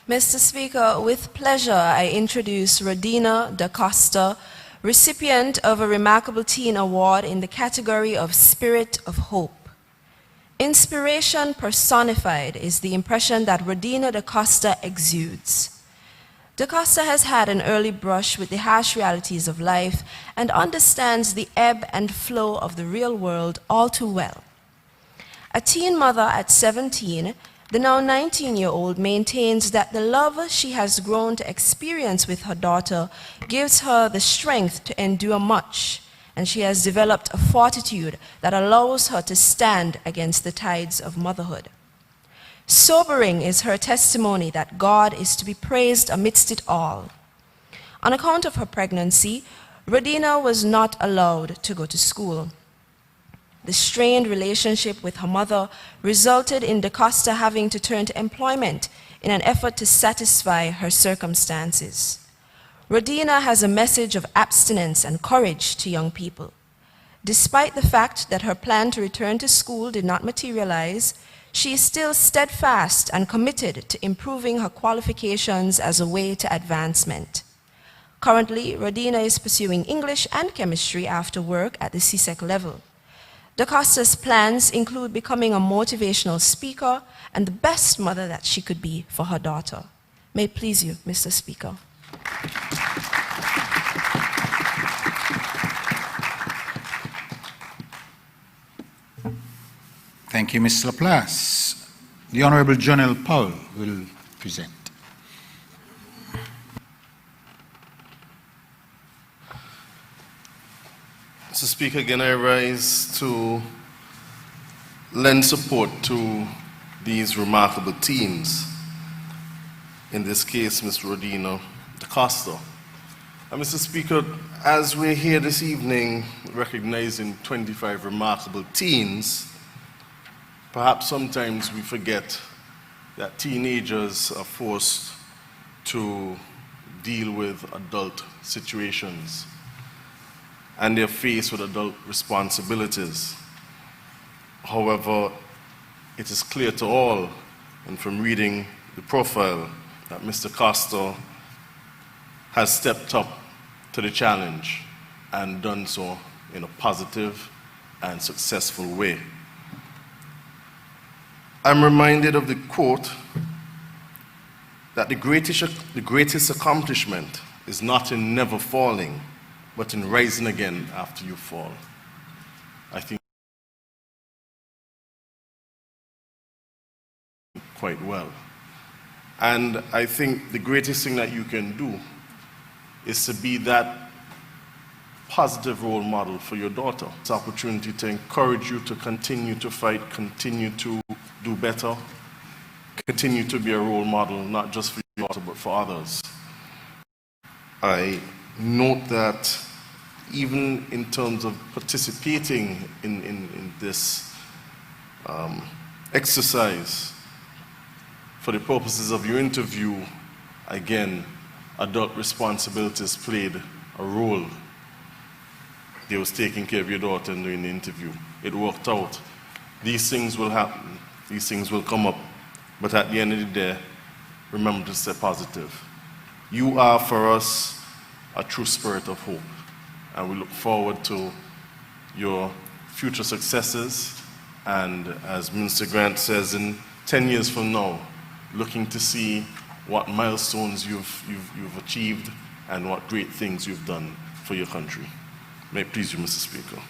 Mr. Speaker, with pleasure, I introduce Roddena DeCosta, recipient of a Remarkable Teen Award in the category of Spirit of Hope. Inspiration personified is the impression that Roddena DeCosta exudes. DeCosta has had an early brush with the harsh realities of life and understands the ebb and flow of the real world all too well. A teen mother at 17, the now 19-year-old maintains that the love she has grown to experience with her daughter gives her the strength to endure much, and she has developed a fortitude that allows her to stand against the tides of motherhood. Sobering is her testimony that God is to be praised amidst it all. On account of her pregnancy, Roddena was not allowed to go to school. The strained relationship with her mother resulted in DeCosta having to turn to employment in an effort to satisfy her circumstances. Roddena has a message of abstinence and courage to young people. Despite the fact that her plan to return to school did not materialize, she is still steadfast and committed to improving her qualifications as a way to advancement. Currently, Roddena is pursuing English and chemistry after work at the CSEC level. DeCosta's plans include becoming a motivational speaker and the best mother that she could be for her daughter. May it please you, Mr. Speaker. Thank you, Ms. Laplace. The Honorable Jonel Powell will present. Mr. Speaker, again I rise to lend support to these remarkable teens, in this case, Ms. Roddena DeCosta. And Mr. Speaker, as we're here this evening recognizing 25 remarkable teens, perhaps sometimes we forget that teenagers are forced to deal with adult situations and they're faced with adult responsibilities. However, it is clear to all, and from reading the profile, that Mr. Costa has stepped up to the challenge and done so in a positive and successful way. I'm reminded of the quote that the greatest accomplishment is not in never falling, but in rising again after you fall. I think quite well. And I think the greatest thing that you can do is to be that positive role model for your daughter. It's an opportunity to encourage you to continue to fight, continue to do better, continue to be a role model, not just for your daughter, but for others. I note that even in terms of participating in this exercise, for the purposes of your interview, again, adult responsibilities played a role. They was taking care of your daughter during the interview. It worked out. These things will happen. These things will come up. But at the end of the day, remember to stay positive. You are, for us, a true spirit of hope. And we look forward to your future successes. And as Minister Grant says, in 10 years from now, looking to see what milestones you've achieved and what great things you've done for your country. May it please you, Mr. Speaker.